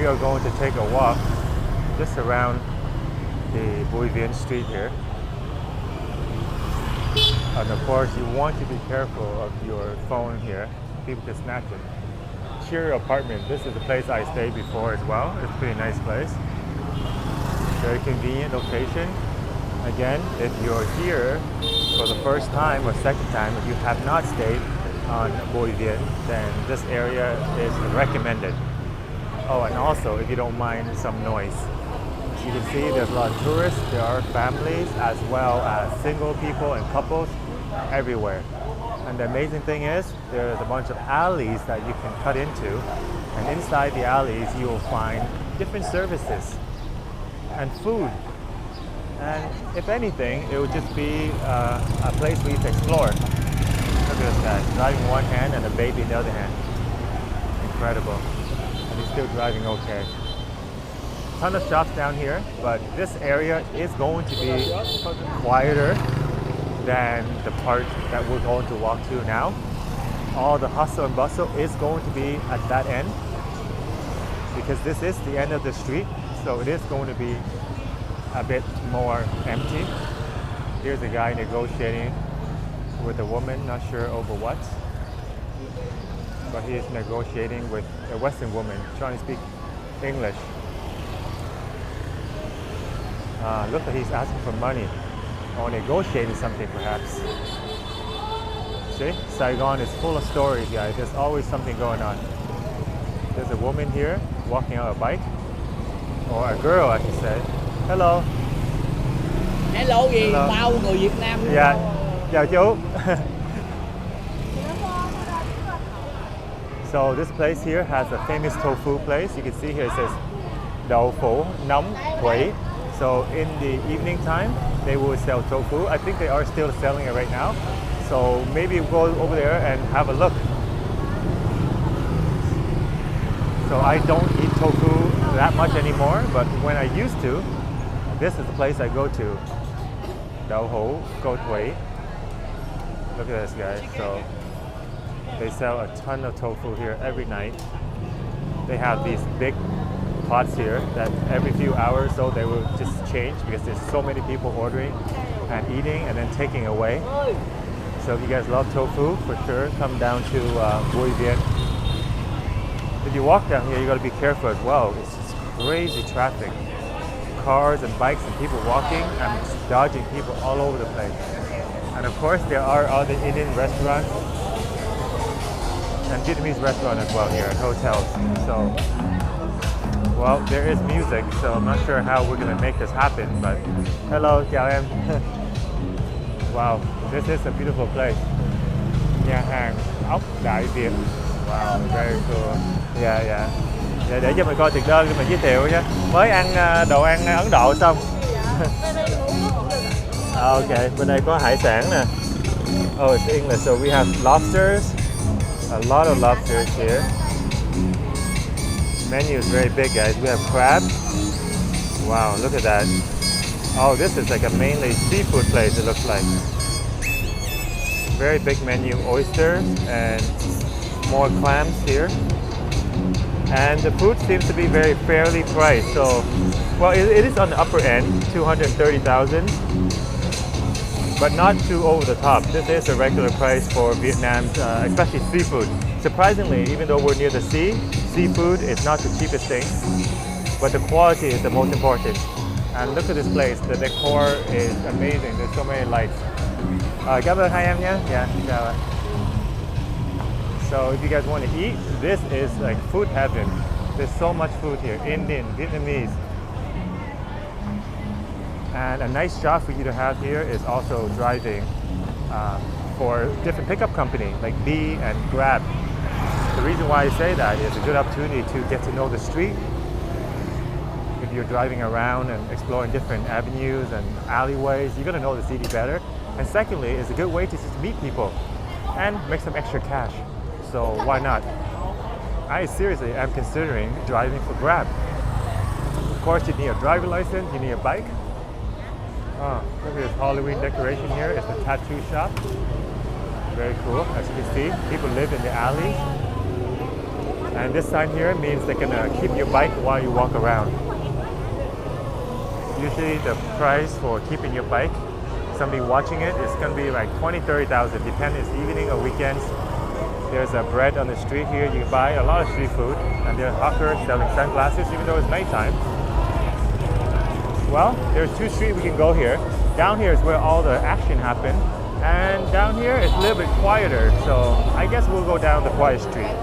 we are going to take a walk just around the Bui Vien street here. And of course, you want to be careful of your phone here. People can snatch it. Cheery apartment. This is the place I stayed before as well. It's a pretty nice place. Very convenient location. Again, if you're here for the first time or second time, if you have not stayed on Bui Vien, then this area is recommended. Oh, and also, if you don't mind some noise. You can see there's a lot of tourists, there are families as well as single people and couples everywhere. And the amazing thing is, there's a bunch of alleys that you can cut into, and inside the alleys you will find different services and food. And if anything, it would just be a place for you to explore. Look at this guy, driving one hand and a baby in the other hand. Incredible. And he's still driving okay. Ton of shops down here, but this area is going to be quieter than the part that we're going to walk to now. All the hustle and bustle is going to be at that end because this is the end of the street, so it is going to be a bit more empty. Here's a guy negotiating with a woman, not sure over what, but he is negotiating with a Western woman trying to speak English. Look like he's asking for money or negotiating something perhaps. See, Saigon is full of stories, guys. There's always something going on. There's a woman here walking on a bike, or a girl I should say. Hello. Hello gì? Hello. Bao người Việt Nam. Dạ, chào chú. So this place here has a famous tofu place. You can see here it says đậu phụ nóng thủy. So in the evening time, they will sell tofu. I think they are still selling it right now. So maybe we'll go over there and have a look. So I don't eat tofu that much anymore, but when I used to, this is the place I go to. Đậu hũ, go thủy. Look at this, guys. So they sell a ton of tofu here every night. They have these big pots here that every few hours so they will just change because there's so many people ordering and eating and then taking away. So if you guys love tofu, for sure come down to Bui Vien. If you walk down here, you got to be careful as well. It's just crazy traffic, cars and bikes and people walking and dodging people all over the place. And of course there are other Indian restaurants and Vietnamese restaurants as well here and hotels. So well, there is music, so I'm not sure how we're going to make this happen, but hello, chào em. Wow, this is a beautiful place. Nhà hàng ốc Đại Việt. Wow, very cool. Yeah, yeah. Dạ, để cho mình coi thực đơn, cho mình giới thiệu nhé. Mới ăn đồ ăn Ấn Độ xong. Ok, bên đây có hải sản nè. Oh, it's English, so we have lobsters. A lot of lobsters here. Menu is very big, guys. We have crab. Wow, look at that. Oh, this is like a mainly seafood place, it looks like. Very big menu, oysters and more clams here. And the food seems to be very fairly priced. So, well, it is on the upper end, 230,000, but not too over the top. This is a regular price for Vietnam's, especially seafood. Surprisingly, even though we're near the sea, seafood is not the cheapest thing, but the quality is the most important. And look at this place, the decor is amazing. There's so many lights. Cảm ơn hai em nhé. Yeah, chào ạ. So if you guys want to eat, this is like food heaven. There's so much food here, Indian, Vietnamese. And a nice job for you to have here is also driving for different pickup company like Bee and Grab. The reason why I say that is a good opportunity to get to know the street. If you're driving around and exploring different avenues and alleyways, you're going to know the city better. And secondly, it's a good way to just meet people and make some extra cash. So why not? I seriously am considering driving for Grab. Of course, you need a driver license, you need a bike. Oh, look at this Halloween decoration here. It's a tattoo shop. Very cool. As you can see, people live in the alleys. And this sign here means they're gonna keep your bike while you walk around. Usually the price for keeping your bike, somebody watching it, is gonna be like 20-30,000, depending if it's evening or weekends. There's a bread on the street here. You can buy a lot of street food, and there are hawkers selling sunglasses, even though it's nighttime. Well, there's two streets we can go here. Down here is where all the action happens, and down here it's a little bit quieter. So I guess we'll go down the quiet street.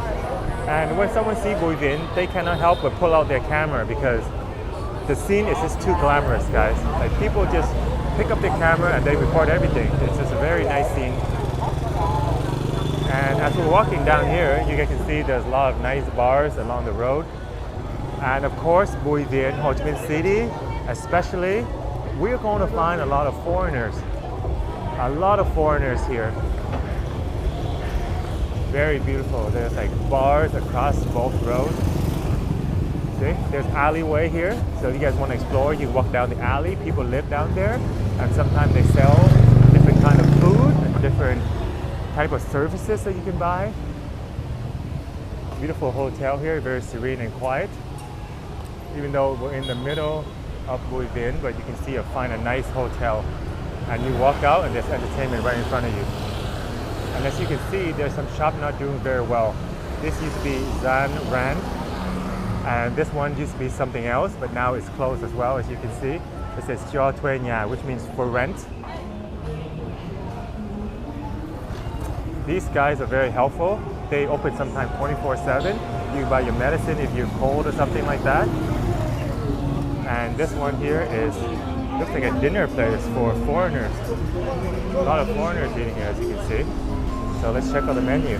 And when someone sees Bui Vien, they cannot help but pull out their camera because the scene is just too glamorous, guys. Like people just pick up their camera and they record everything. It's just a very nice scene. And as we're walking down here, you guys can see there's a lot of nice bars along the road. And of course, Bui Vien, Ho Chi Minh City, especially, we're going to find a lot of foreigners. A lot of foreigners here. Very beautiful. There's like bars across both roads. See, there's alleyway here. So if you guys want to explore, you walk down the alley. People live down there, and sometimes they sell different kind of food and different type of services that you can buy. Beautiful hotel here, very serene and quiet. Even though we're in the middle of Bui Vien, but you can see find a nice hotel, and you walk out and there's entertainment right in front of you. And as you can see, there's some shop not doing very well. This used to be Zan Ran, and this one used to be something else, but now it's closed as well. As you can see, it says Cho Thuê Nhà, which means for rent. These guys are very helpful. They open sometimes 24/7. You can buy your medicine if you're cold or something like that. And this one here looks like a dinner place for foreigners. A lot of foreigners eating here, as you can see. So let's check out the menu.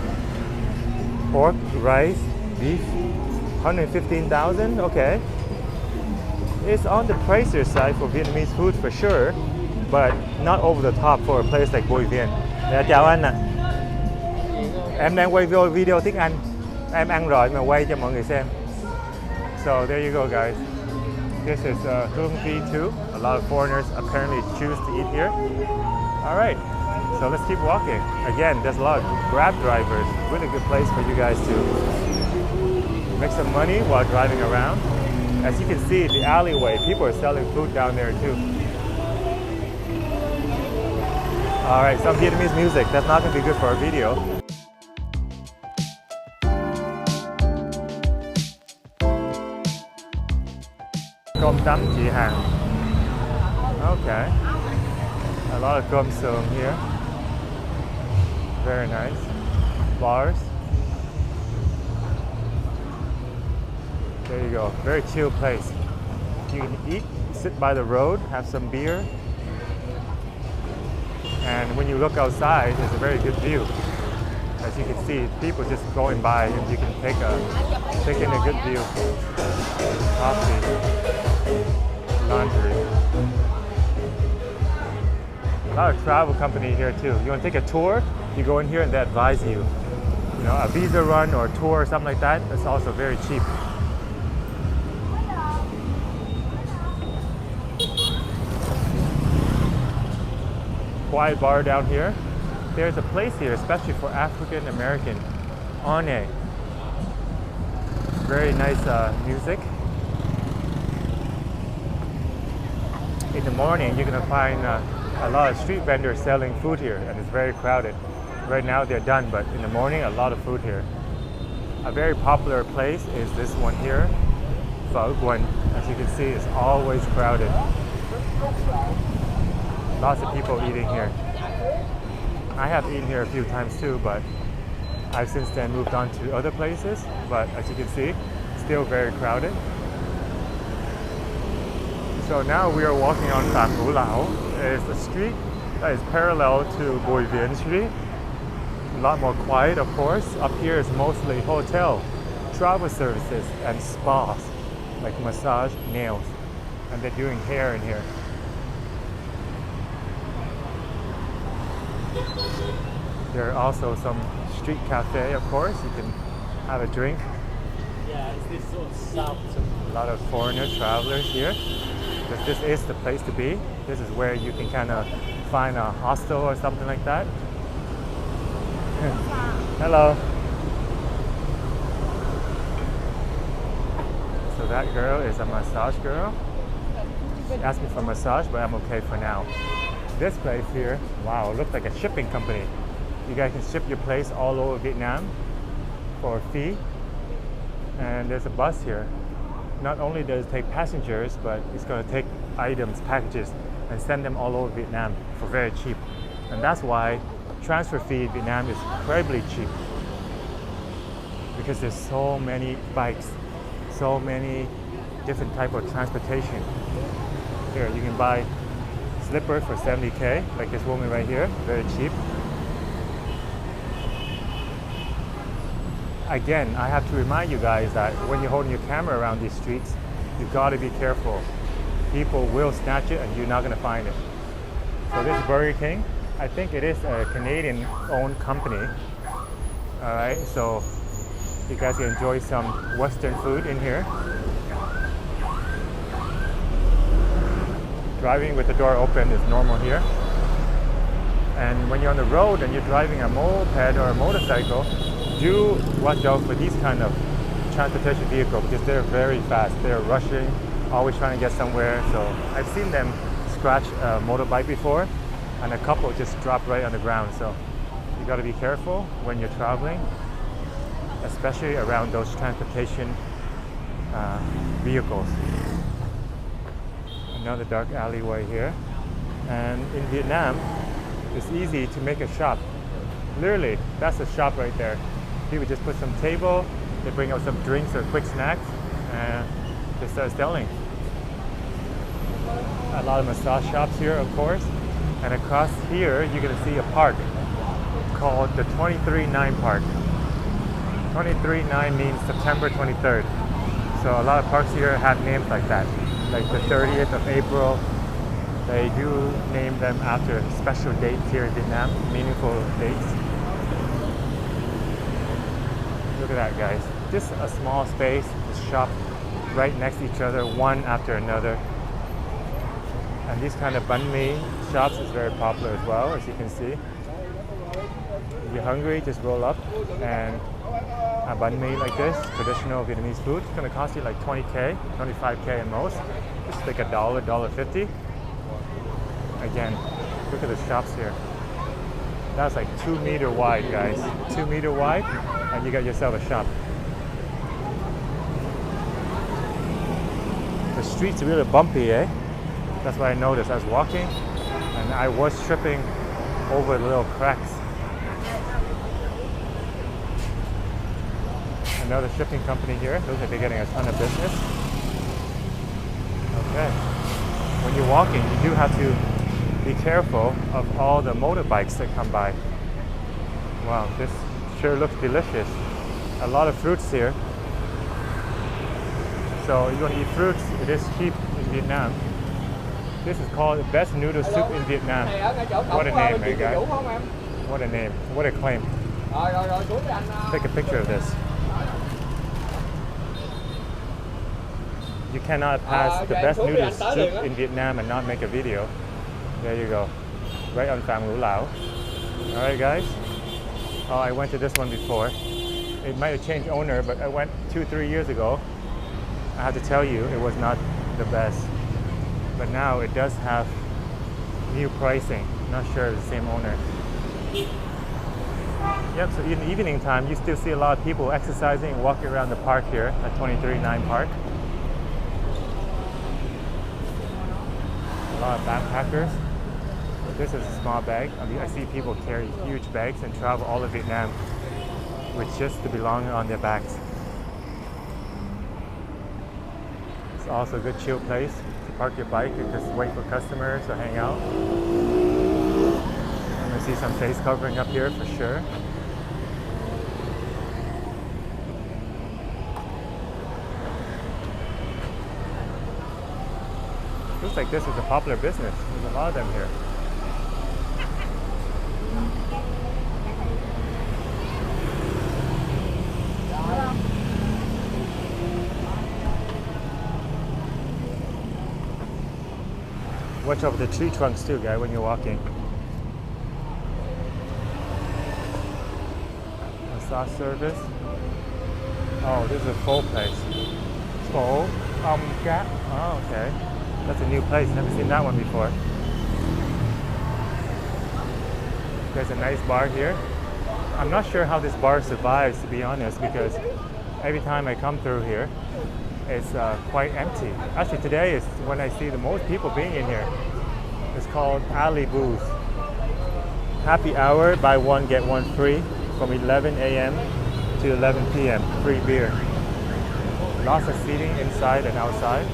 Pork, rice, beef, 115,000. Okay. It's on the pricier side for Vietnamese food for sure, but not over the top for a place like Bui Vien. Dạ, chào anh ạ. Em đang quay video tiếng Anh. Em ăn rồi mà quay cho mọi người xem. So there you go, guys. This is Hương Vi too. A lot of foreigners apparently choose to eat here. All right, so let's keep walking. Again, there's a lot of Grab drivers. Really good place for you guys to make some money while driving around. As you can see, the alleyway, people are selling food down there too. All right, some Vietnamese music. That's not going to be good for our video. Cơm tấm chị Hằng. Okay. A lot of cơm sườn here. Very nice. Bars. There you go. Very chill place. You can eat, sit by the road, have some beer. And when you look outside, there's a very good view. As you can see, people just going by and you can take in a good view. Coffee. Laundry. A lot of travel company here too. You want to take a tour, you go in here and they advise you. You know, a visa run or a tour or something like that, that's also very cheap. Quiet bar down here. There's a place here, especially for African American. One. Very nice music. In the morning, you're gonna find a lot of street vendors selling food here, and it's very crowded. Right now they're done, but in the morning, a lot of food here. A very popular place is this one here, Pho Quan. As you can see, it's always crowded. Lots of people eating here. I have eaten here a few times too, but I've since then moved on to other places. But as you can see, still very crowded. So now we are walking on Pham Ngu Lao. It's a street that is parallel to Bui Vien Street. A lot more quiet, of course. Up here is mostly hotel, travel services, and spas, like massage, nails. And they're doing hair in here. There are also some street cafe, of course. You can have a drink. Yeah, it's this sort of south. A lot of foreigner travelers here. Because this is the place to be. This is where you can kind of find a hostel or something like that. Hello. So that girl is a massage girl. She asked me for a massage, but I'm okay for now. This place here, wow, it looks like a shipping company. You guys can ship your place all over Vietnam for a fee. And there's a bus here. Not only does it take passengers, but it's going to take items, packages, and send them all over Vietnam for very cheap. And that's why transfer fee in Vietnam is incredibly cheap. Because there's so many bikes, so many different type of transportation. Here, you can buy slippers for 70K, like this woman right here, very cheap. Again, I have to remind you guys that when you're holding your camera around these streets, you've got to be careful. People will snatch it and you're not going to find it. So this is Burger King. I think it is a Canadian-owned company. All right, so you guys can enjoy some Western food in here. Driving with the door open is normal here. And when you're on the road and you're driving a moped or a motorcycle, do watch out for these kind of transportation vehicles because they're very fast. They're rushing, always trying to get somewhere. So I've seen them scratch a motorbike before, and a couple just drop right on the ground. So you got to be careful when you're traveling, especially around those transportation vehicles. Another dark alleyway here. And in Vietnam, it's easy to make a shop. Literally, that's a shop right there. People just put some table, they bring out some drinks or quick snacks, and they start selling. A lot of massage shops here, of course. And across here, you're gonna see a park called the 23-9 Park. 23-9 means September 23rd. So a lot of parks here have names like that. Like the 30th of April, they do name them after special dates here in Vietnam, meaningful dates. Look at that, guys. Just a small space, a shop right next to each other, one after another. And these kind of banh mi shops is very popular as well, as you can see. If you're hungry, just roll up and a banh mi like this, traditional Vietnamese food. It's gonna cost you like 20K, 25K at most. Just like $1, $1.50. Again, look at the shops here. That's like 2 meter wide, guys. 2 meter wide, and you got yourself a shop. The streets are really bumpy, eh? That's what I noticed. I was walking, and I was tripping over the little cracks. Another shipping company here. Looks like they're getting a ton of business. Okay. When you're walking, you do have to be careful of all the motorbikes that come by. Wow, this sure looks delicious. A lot of fruits here. So you want to eat fruits, it is cheap in Vietnam. This is called the best noodle soup in Vietnam. What a name, eh, guys? What a name. What a claim. Take a picture of this. You cannot pass the best noodle soup in Vietnam and not make a video. There you go. Right on Pham Ngu Lao. Alright, guys. Oh, I went to this one before. It might have changed owner, but I went 2-3 years ago. I have to tell you, it was not the best. But now it does have new pricing. Not sure it's the same owner. Yep, so in the evening time, you still see a lot of people exercising and walking around the park here at 23-9 Park. A lot of backpackers. This is a small bag. I see people carry huge bags and travel all of Vietnam with just to belong on their backs. It's also a good chill place to park your bike and just wait for customers or hang out. I'm gonna see some face covering up here for sure. Looks like this is a popular business. There's a lot of them here. Watch out for the tree trunks too, guy, when you're walking. Massage service. Oh, this is a full place. Pho Gap. Oh, okay. That's a new place. Never seen that one before. There's a nice bar here. I'm not sure how this bar survives, to be honest, because every time I come through here, it's quite empty. Actually, today is when I see the most people being in here. It's called Ali Booth. Happy hour, buy one, get one free from 11 a.m. to 11 p.m. Free beer. Lots of seating inside and outside.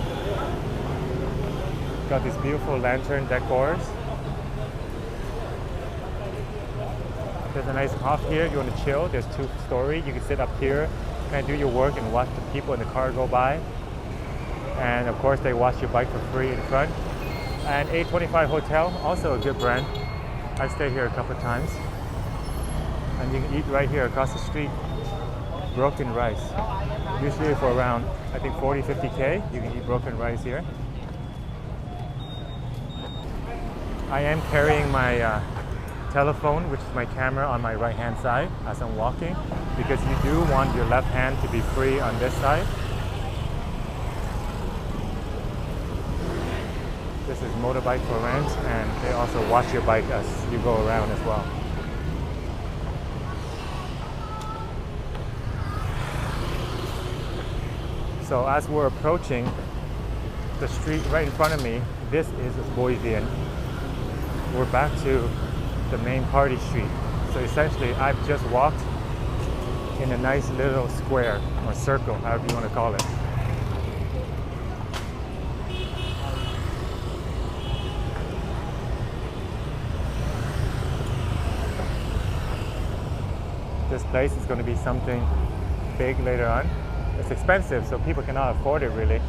Got these beautiful lantern decors. There's a nice hop here if you want to chill. There's 2-story. You can sit up here and do your work and watch the people in the car go by. And of course, they wash your bike for free in front. And A25 Hotel, also a good brand. I've stayed here a couple of times. And you can eat right here across the street. Broken rice. Usually for around, I think 40, 50K, you can eat broken rice here. I am carrying my telephone, which is my camera, on my right hand side as I'm walking, because you do want your left hand to be free on this side. This is motorbike for rent, and they also wash your bike as you go around as well. So as we're approaching the street right in front of me, this is Bui Vien. We're back to the main party street. So essentially, I've just walked in a nice little square or circle, however you want to call it. This place is going to be something big later on. It's expensive, so people cannot afford it really.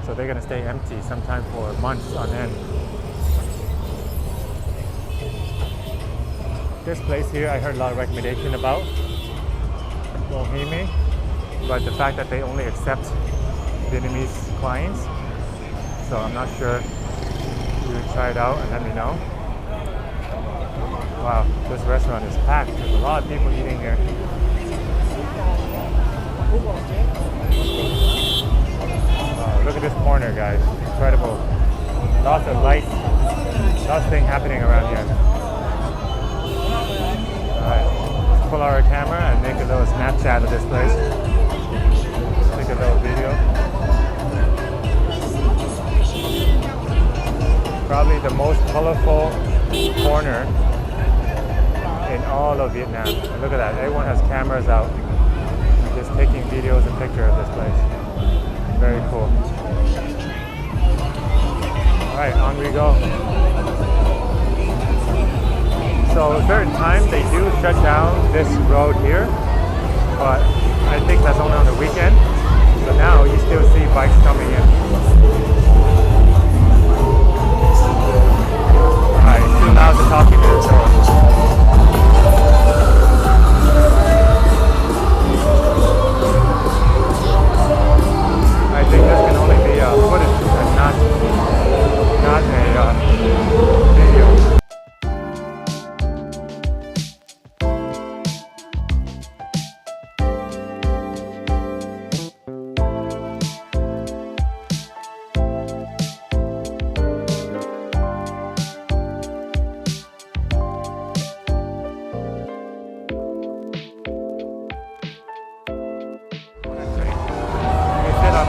So they're going to stay empty sometimes for months on end. This place here, I heard a lot of recommendation about. Bohemian, but the fact that they only accept Vietnamese clients, so I'm not sure. You would try it out and let me know. Wow, this restaurant is packed. There's a lot of people eating here. Wow, look at this corner, guys. Incredible. Lots of lights, lots of things happening around here. Alright, let's pull out our camera and make a little Snapchat of this place. Take a little video. Probably the most colorful corner in all of Vietnam. And look at that, everyone has cameras out. Just taking videos and pictures of this place. Very cool. Alright, on we go. So a certain time they do shut down this road here, but I think that's only on the weekend. So now you still see bikes coming in. Alright, it's too loud to talk into the door. I think this can only be footage and not a video.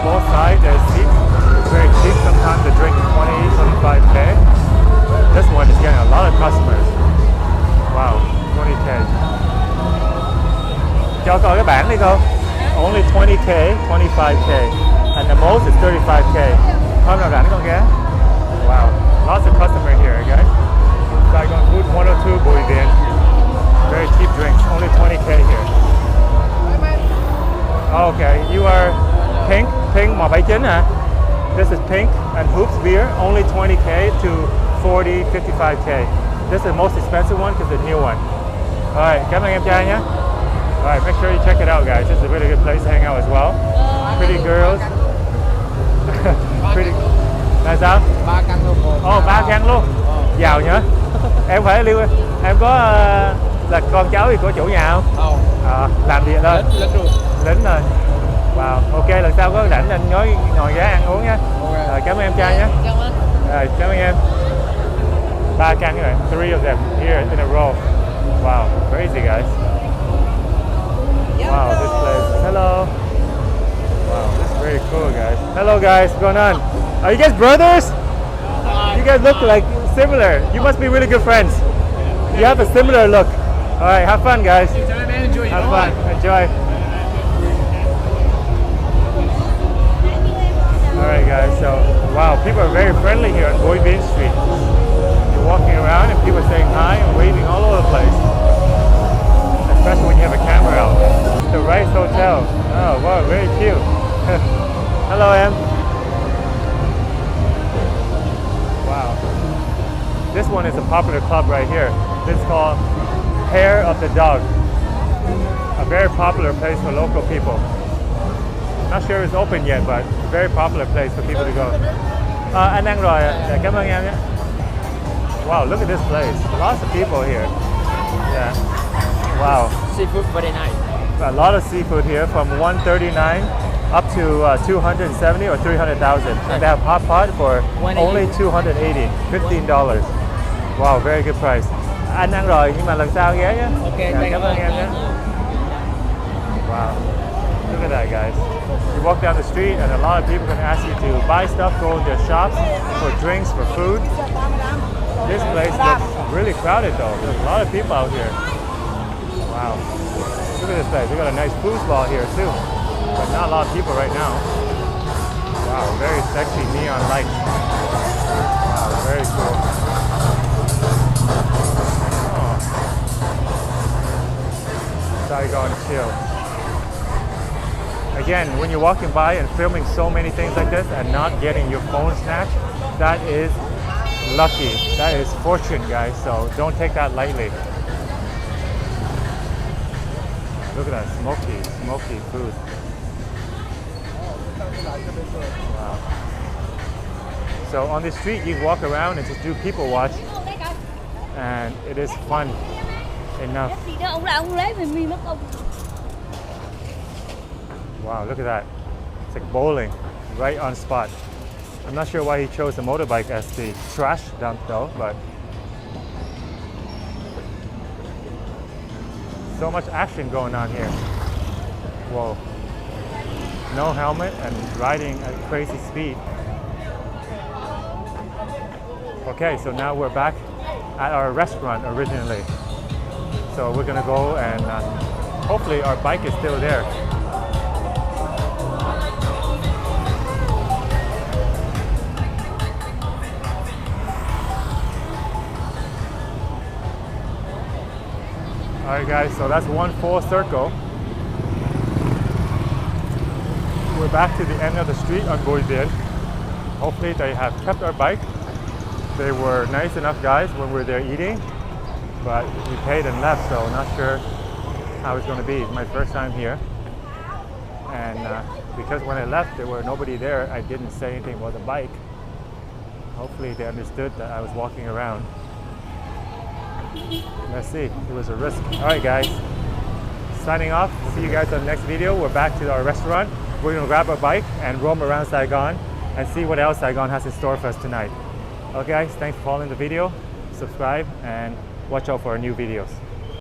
Both sides, there's seats. It's very cheap. Sometimes they drink 20, 25K. This one is getting a lot of customers. Wow, 20K. Cho coi cái bảng đi cô. Only 20K, 25K. And the most is 35K. Hôm nào rảnh con ghé. Wow, lots of customers here, guys. Saigon Food 102 Bui Vien. Very cheap drinks, only 20K here. Okay, you are Pink 179 hả? This is Pink and Hoops beer, only 20K to 40, 55K. This is the most expensive one because the new one. Alright, cảm ơn em trai nhé. Alright, make sure you check it out, guys. This is a really good place to hang out as well. Pretty girls. Pretty. Là sao? 3 căn luôn. 3 căn luôn. Giàu nhá. Em phải lưu. Em có là con cháu gì của chủ nhà không? Không. Làm gì thôi? Lính luôn. Lính rồi. Wow, ok, lần sau có rảnh anh nói ngồi ghé ăn uống nha. Rồi, cảm ơn em trai nhé. Cảm ơn. Rồi, cảm ơn em. 3 căn như vậy, 3 of them here in a row. Wow, crazy guys. Wow, this place. Hello. Wow, this is very cool, guys. Hello, guys. What's going on? Are you guys brothers? You guys look like similar. You must be really good friends. You have a similar look. All right, have fun, guys. Have fun. Enjoy. All right, guys. So, wow, people are very friendly here on Bui Vien Street. You're walking around and people are saying hi and waving all over the place. Especially when you have a camera out. The Rice Hotel. Oh, wow, very cute. Hello, Em. Wow. This one is a popular club right here. This is called Hair of the Dog. A very popular place for local people. Not sure it's open yet, but a very popular place for people to go. Anh ăn rồi ạ. Dạ, cảm ơn em nhé. Wow, look at this place. Lots of people here. Yeah. Wow. Seafood very nice. A lot of seafood here from 139 up to 270 or 300,000. And they have hot pot for only 280, $15. Wow, very good price. Anh ăn rồi nhưng mà lần sau ghé nhé. Ok, Cảm ơn em nhé. Wow. Look at that, guys. You walk down the street and a lot of people can ask you to buy stuff, go to their shops for drinks, for food. This place looks really crowded though. There's a lot of people out here. Wow. Look at this place. We got a nice foosball here too. But not a lot of people right now. Wow, very sexy neon lights. Wow, very cool. Oh. Saigon chill. Again, when you're walking by and filming so many things like this and not getting your phone snatched, that is lucky. That is fortune, guys. So don't take that lightly. Look at that, smoky food. Wow. So on the street, you walk around and just do people watch, and it is fun enough. Wow, look at that. It's like bowling, right on spot. I'm not sure why he chose the motorbike as the trash dump though, but so much action going on here. Whoa. No helmet and riding at crazy speed. Okay, so now we're back at our restaurant originally. So we're gonna go and hopefully our bike is still there. Alright guys, so that's one full circle. We're back to the end of the street on Bui Vien. Hopefully they have kept our bike. They were nice enough guys when we were there eating, but we paid and left, so not sure how it's going to be. It's my first time here. And because when I left there were nobody there, I didn't say anything about the bike. Hopefully they understood that I was walking around. Let's see, it was a risk. Alright guys, signing off. See you guys on the next video. We're back to our restaurant. We're gonna grab a bike and roam around Saigon and see what else Saigon has in store for us tonight. Okay guys, thanks for following the video. Subscribe and watch out for our new videos.